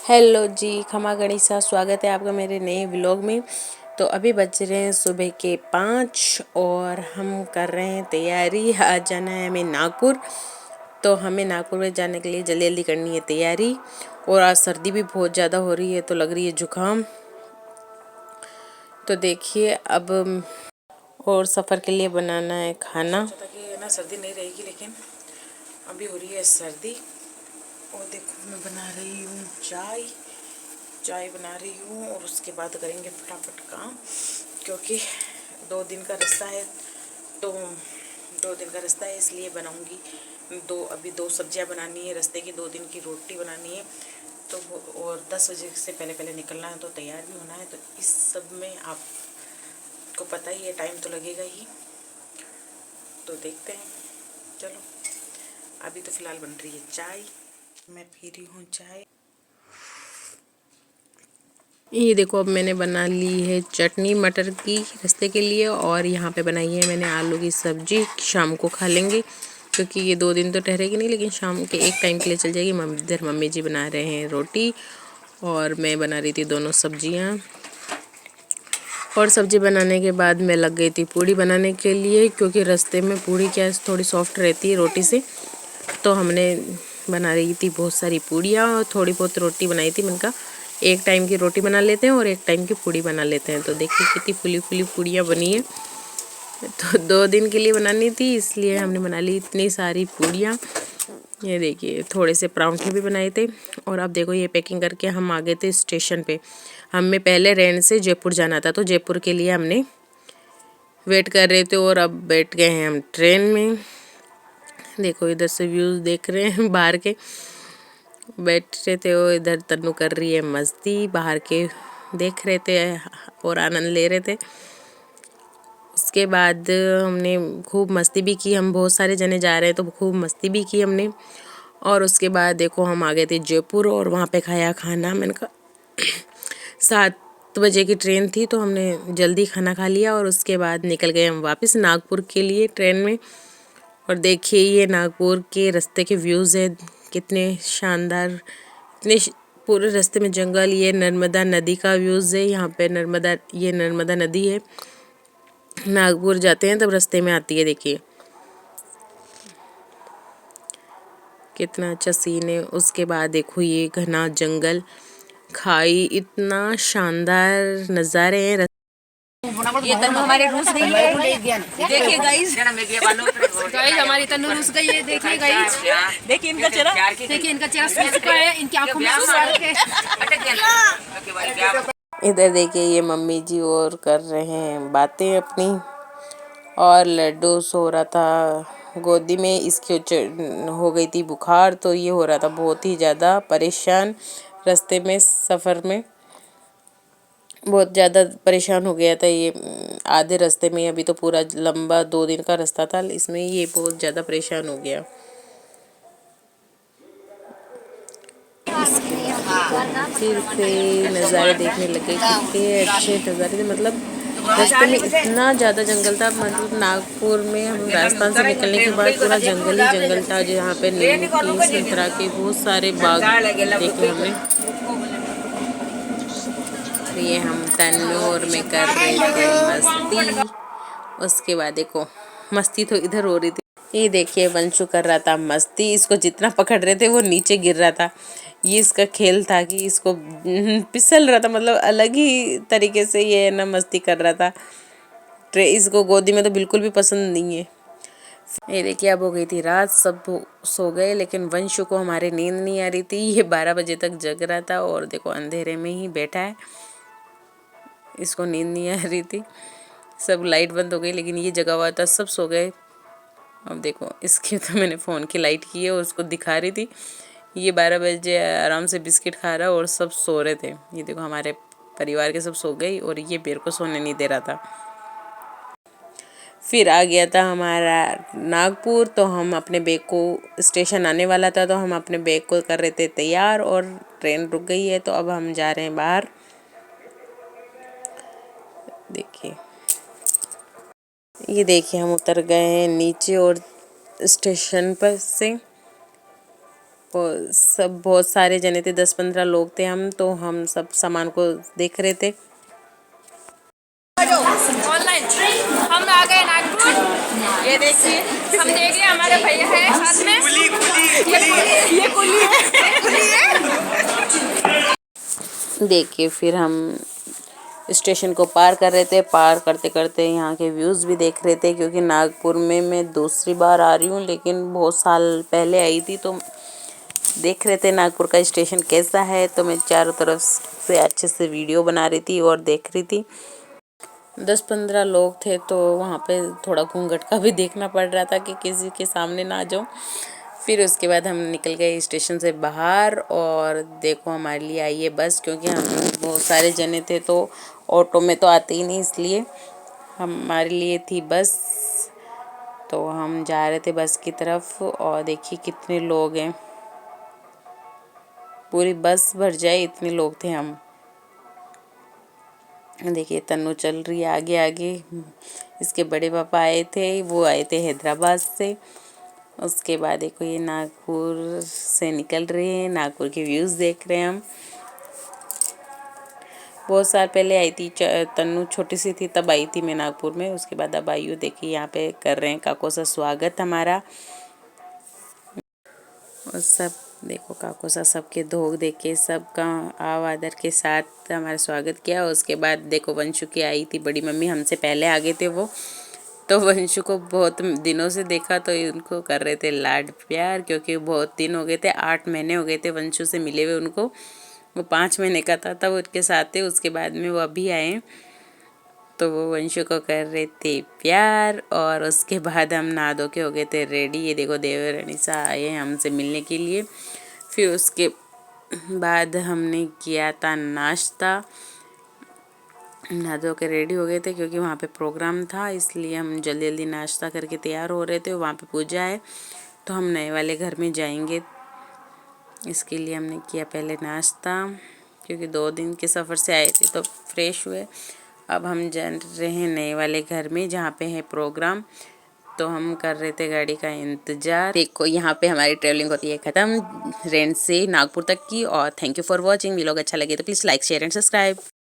Hello जी, खमा गणिसा, स्वागत है आपका मेरे नए व्लॉग में। तो अभी बज रहे हैं सुबह के 5 और हम कर रहे हैं तैयारी। आज जाना है हमें नागपुर। तो हमें नागपुर में जाने के लिए जल्दी जल्दी करनी है तैयारी। और आज सर्दी भी बहुत ज़्यादा हो रही है तो लग रही है जुकाम। तो देखिए अब और सफ़र के लिए बनाना है खाना। कि ना सर्दी नहीं रहेगी, लेकिन अभी हो रही है सर्दी। और देखो मैं बना रही हूँ चाय बना रही हूँ और उसके बाद करेंगे फटाफट काम, क्योंकि 2 दिन का रास्ता है। तो 2 दिन का रास्ता है इसलिए बनाऊँगी अभी 2 सब्जियाँ बनानी है, रास्ते की 2 दिन की रोटी बनानी है। तो और 10 बजे से पहले पहले निकलना है, तो तैयार भी होना है। तो इस सब में आपको पता ही है टाइम तो लगेगा ही। तो देखते हैं, चलो। अभी तो फ़िलहाल बन रही है चाय, मैं पी रही हूँ चाय। ये देखो अब मैंने बना ली है चटनी मटर की रास्ते के लिए, और यहाँ पे बनाई है मैंने आलू की सब्जी। शाम को खा लेंगे, क्योंकि ये 2 दिन तो ठहरेगी नहीं, लेकिन शाम के एक टाइम के लिए चल जाएगी। इधर मम्मी जी बना रहे हैं रोटी और मैं बना रही थी दोनों सब्जियाँ। और सब्जी बनाने के बाद मैं लग गई थी पूड़ी बनाने के लिए, क्योंकि रास्ते में पूड़ी क्या थोड़ी सॉफ्ट रहती है रोटी से। तो हमने बना रही थी बहुत सारी पूड़ियाँ और थोड़ी बहुत रोटी बनाई थी। मैंने कहा एक टाइम की रोटी बना लेते हैं और एक टाइम की पूड़ी बना लेते हैं। तो देखिए कितनी फुली फुली पूड़ियाँ बनी है। तो 2 दिन के लिए बनानी थी, इसलिए हमने बना ली इतनी सारी पूड़ियाँ। ये देखिए थोड़े से परांठे भी बनाए थे। और अब देखो ये पैकिंग करके हम आ गए थे स्टेशन पे। हमें पहले रेन से जयपुर जाना था, तो जयपुर के लिए हमने वेट कर रहे थे और अब बैठ गए हैं हम ट्रेन में। देखो इधर से व्यूज़ देख रहे हैं बाहर के। बैठे थे और इधर तन्नू कर रही है मस्ती, बाहर के देख रहे थे और आनंद ले रहे थे। उसके बाद हमने खूब मस्ती भी की। हम बहुत सारे जने जा रहे हैं तो खूब मस्ती भी की हमने। और उसके बाद देखो हम आ गए थे जयपुर और वहाँ पे खाया खाना। मैंने कहा 7 बजे की ट्रेन थी, तो हमने जल्दी खाना खा लिया और उसके बाद निकल गए हम वापस नागपुर के लिए ट्रेन में। और देखिए ये नागपुर के रास्ते के व्यूज़ है कितने शानदार। पूरे रास्ते में जंगल, ये नर्मदा नदी का व्यूज़ है। यहाँ पे नर्मदा नदी है। नागपुर जाते हैं तब रास्ते में आती है। देखिए कितना अच्छा सीन है। उसके बाद देखो ये घना जंगल, खाई, इतना शानदार नज़ारे हैं। ये तन्नू हमारी रूस गई है। देखिए गाइस, गाइस हमारी तन्नू रूस गई है। देखिए गाइस, देखिए इनका चेहरा, देखिए इनका चेहरा सूज चुका है, इनकी आंखों में आंसू आ रखे हैं। इधर देखिए ये मम्मी जी और कर रहे हैं बातें अपनी, और लड्डू सो रहा था गोदी में। इसकी हो गई थी बुखार, तो ये हो रहा था बहुत ही ज़्यादा परेशान। रास्ते में सफ़र में बहुत ज़्यादा परेशान हो गया था ये आधे रास्ते में। अभी तो पूरा लंबा 2 दिन का रास्ता था, इसमें ये बहुत ज़्यादा परेशान हो गया। फिर से नज़ारे देखने लगे, कितने अच्छे नज़ारे थे। मतलब रास्ते में इतना ज़्यादा जंगल था। मतलब नागपुर में हम राजस्थान से निकलने के बाद पूरा जंगल ही जंगल था, जहाँ पे नीम की, संतरा के बहुत सारे बाग देखे हमने। ये हम तन्नू और मैं कर रहे थे मस्ती। उसके बाद देखो मस्ती तो इधर हो रही थी। ये देखिए वंशु कर रहा था मस्ती, इसको जितना पकड़ रहे थे वो नीचे गिर रहा था। ये इसका खेल था कि इसको फिसल रहा था, मतलब अलग ही तरीके से ये ना मस्ती कर रहा था। इसको गोदी में तो बिल्कुल भी पसंद नहीं है। ये देखिए अब हो गई थी रात, सब सो गए, लेकिन वंशु को हमारे नींद नहीं आ रही थी। ये 12 बजे तक जग रहा था और देखो अंधेरे में ही बैठा है, इसको नींद नहीं आ रही थी। सब लाइट बंद हो गई, लेकिन ये जगा हुआ था, सब सो गए। अब देखो इसके तो मैंने फ़ोन की लाइट की है और उसको दिखा रही थी। ये 12 बजे आराम से बिस्किट खा रहा और सब सो रहे थे। ये देखो हमारे परिवार के सब सो गई और ये बेर को सोने नहीं दे रहा था। फिर आ गया था हमारा नागपुर, तो हम अपने बैग को, स्टेशन आने वाला था तो हम अपने बैग को कर रहे थे तैयार, और ट्रेन रुक गई है तो अब हम जा रहे हैं बाहर। देखिए ये देखिए हम उतर गए हैं नीचे और स्टेशन पर से, सब बहुत सारे जने थे, 10-15 लोग थे हम, तो हम सब सामान को देख रहे थे। ऑनलाइन हम आ गए नागपुर। ये देखिए हम देख रहे हमारे भैया है साथ में। ये कुली है। देखिए फिर हम स्टेशन को पार कर रहे थे। पार करते करते यहाँ के व्यूज़ भी देख रहे थे, क्योंकि नागपुर में मैं दूसरी बार आ रही हूँ, लेकिन बहुत साल पहले आई थी, तो देख रहे थे नागपुर का स्टेशन कैसा है। तो मैं चारों तरफ से अच्छे से वीडियो बना रही थी और देख रही थी। 10-15 लोग थे, तो वहाँ पे थोड़ा घूंघट का भी देखना पड़ रहा था कि किसी के सामने ना जाऊँ। फिर उसके बाद हम निकल गए स्टेशन से बाहर, और देखो हमारे लिए आई है बस, क्योंकि हम बहुत सारे जने थे तो ऑटो में तो आते ही नहीं, इसलिए हमारे लिए थी बस। तो हम जा रहे थे बस की तरफ, और देखिए कितने लोग हैं, पूरी बस भर जाए इतने लोग थे हम। देखिए तन्नू चल रही है आगे आगे। इसके बड़े पापा आए थे, वो आए थे हैदराबाद से। उसके बाद देखो ये नागपुर से निकल रहे हैं, नागपुर के व्यूज़ देख रहे हैं हम। बहुत साल पहले आई थी, तन्नू छोटी सी थी तब आई थी मैं नागपुर में। उसके बाद अब आई हूँ। देखिए यहाँ पे कर रहे हैं काको सा स्वागत हमारा, और सब देखो काको सा सबके धोख दे के सबका आव आदर के साथ हमारा स्वागत किया। उसके बाद देखो वंशु की आई थी बड़ी मम्मी, हमसे पहले आ गए थे वो, तो वंशु को बहुत दिनों से देखा तो उनको कर रहे थे लाड प्यार, क्योंकि बहुत दिन हो गए थे, 8 महीने हो गए थे वंशु से मिले हुए उनको। वो 5 महीने का था तब उनके साथ थे, उसके बाद में वो अभी आए, तो वो वंशु को कर रहे थे प्यार। और उसके बाद हम नहा धो के हो गए थे रेडी। ये देखो देवरानी सा आए हैं हमसे मिलने के लिए। फिर उसके बाद हमने किया था नाश्ता, नहा धो के रेडी हो गए थे, क्योंकि वहाँ पे प्रोग्राम था, इसलिए हम जल्दी जल्दी नाश्ता करके तैयार हो रहे थे। वहाँ पे पूजा है, तो हम नए वाले घर में जाएंगे, इसके लिए हमने किया पहले नाश्ता, क्योंकि 2 दिन के सफ़र से आए थे तो फ्रेश हुए। अब हम जा रहे हैं नए वाले घर में जहाँ पे है प्रोग्राम, तो हम कर रहे थे गाड़ी का इंतज़ार। देखो यहाँ पे हमारी ट्रैवलिंग होती है ख़त्म, रेंट से नागपुर तक की। और thank you for watching. Video अच्छा लगे तो please like share and subscribe.